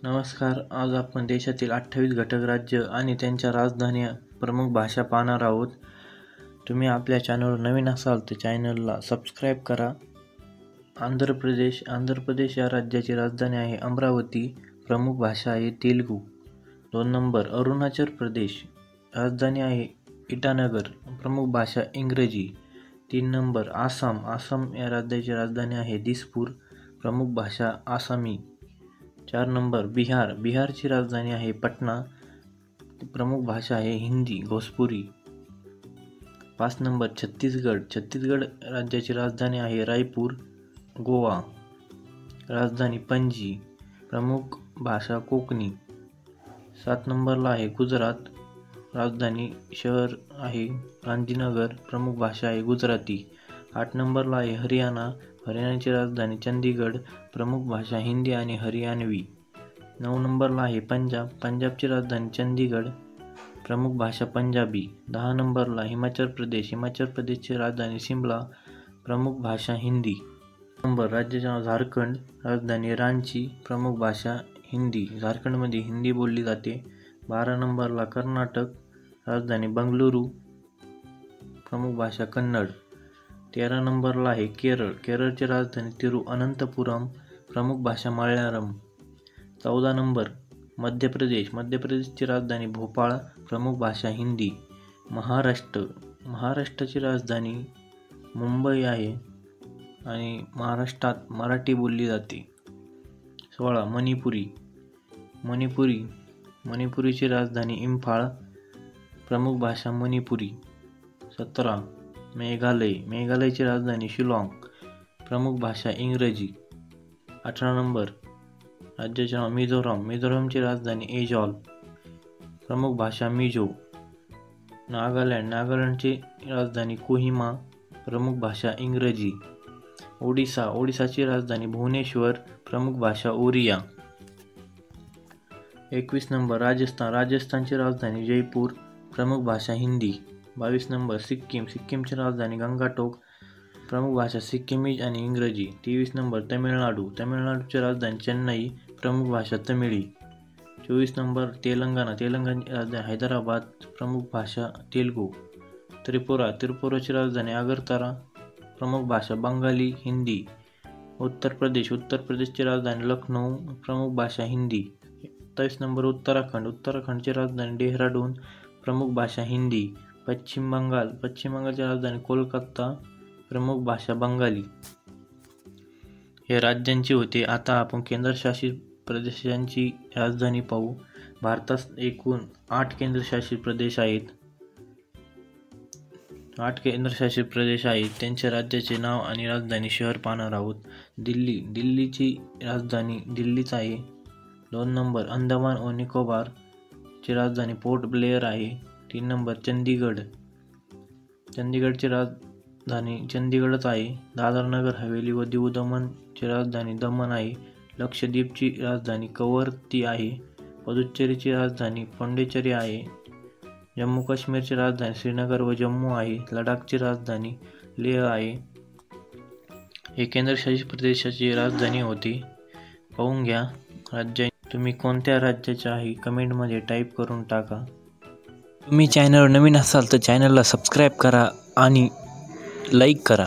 नमस्कार. आज आपण देशातील 28 घटक राज्य आणि त्यांच्या राजधान्या प्रमुख भाषा पाहणार आहोत. तुम्ही आपल्या चॅनलवर नवीन असाल तर चॅनलला सबस्क्राईब करा. आंध्र प्रदेश या राज्याची राजधानी आहे अमरावती. प्रमुख भाषा आहे तेलुगू. 2 नंबर अरुणाचल प्रदेश, राजधानी आहे इटानगर. प्रमुख भाषा इंग्रजी. 3 नंबर आसाम या राज्याची राजधानी आहे दिसपूर. प्रमुख भाषा आसामी. 4 नंबर बिहारची राजधानी आहे पटना. प्रमुख भाषा आहे हिंदी भोजपुरी. 5 नंबर छत्तीसगड राज्याची राजधानी आहे रायपूर. गोवा, राजधानी पणजी. प्रमुख भाषा कोकणी. 7 नंबरला आहे गुजरात, राजधानी शहर आहे गांधीनगर. प्रमुख भाषा आहे गुजराती. 8 नंबरला आहे हरियाणाची राजधानी चंदीगड. प्रमुख भाषा हिंदी आणि हरियाणवी. 9 नंबरला आहे पंजाबची राजधानी चंदीगड. प्रमुख भाषा पंजाबी. 10 नंबरला हिमाचल प्रदेशची राजधानी शिमला. प्रमुख भाषा हिंदी. नंबर राज्याचे नाव झारखंड, राजधानी रांची. प्रमुख भाषा हिंदी. झारखंडमध्ये हिंदी बोलली जाते. 12 नंबरला कर्नाटक, राजधानी बंगळुरू. प्रमुख भाषा कन्नड. 13 नंबरला आहे केरळची राजधानी तिरुअनंतपुरम. प्रमुख भाषा मल्याळम. 14 नंबर मध्यप्रदेशची राजधानी भोपाळ. प्रमुख भाषा हिंदी. महाराष्ट्राची राजधानी मुंबई आहे आणि महाराष्ट्रात मराठी बोलली जाते. 16 मणिपुरीची राजधानी इम्फाळ. प्रमुख भाषा मणिपुरी. 17 मेघालयची राजधानी शिलाँग. प्रमुख भाषा इंग्रजी. 18 नंबर राज्याचे नाव मिझोरमची राजधानी ऐजॉल. प्रमुख भाषा मिझो. नागालँडची राजधानी कोहिमा. प्रमुख भाषा इंग्रजी. ओडिसाची राजधानी भुवनेश्वर. प्रमुख भाषा ओरिया. 21 नंबर राजस्थानची राजधानी जयपूर. प्रमुख भाषा हिंदी. 22 नंबर सिक्कीमची राजधानी गंगाटोक. प्रमुख भाषा सिक्कीमीज आणि इंग्रजी. 23 नंबर तमिळनाडूची राजधानी चेन्नई. प्रमुख भाषा तमिळी. 24 नंबर तेलंगणाची राजधानी हैदराबाद. प्रमुख भाषा तेलुगू. त्रिपुराची राजधानी अगरतला. प्रमुख भाषा बंगाली हिंदी. उत्तर प्रदेशची राजधानी लखनौ. प्रमुख भाषा हिंदी. 27 नंबर उत्तराखंडची राजधानी डेहराडून. प्रमुख भाषा हिंदी. पश्चिम बंगालची राजधानी कोलकाता. प्रमुख भाषा बंगाली. हे राज्यांची होते. आता आपण केंद्रशासित प्रदेशांची राजधानी पाहू. भारतात एकूण 8 केंद्रशासित प्रदेश आहेत. त्यांच्या राज्याचे नाव आणि राजधानी शहर पाहणार आहोत. दिल्लीची राजधानी दिल्लीच आहे. 2 नंबर अंदमान व निकोबारची राजधानी पोर्ट ब्लेअर आहे. 3 नंबर चंदीगडची राजधानी चंदीगडच आहे. दादर नगर हवेली व दीव दमणची राजधानी दमण आहे. लक्षद्वीपची राजधानी कवरत्ती आहे. पुदुच्चेरीची राजधानी पाँडिचेरी आहे. जम्मू काश्मीरची राजधानी श्रीनगर व जम्मू आहे. लडाखची राजधानी लेह आहे. हे केंद्रशासित प्रदेशाची राजधानी होती. पाहून घ्या राज्य. तुम्ही कोणत्या राज्याचे आहे कमेंटमध्ये टाईप करून टाका. तुम्ही चॅनलवर नवीन असाल तर चॅनलला सबस्क्राईब करा आणि लाईक करा.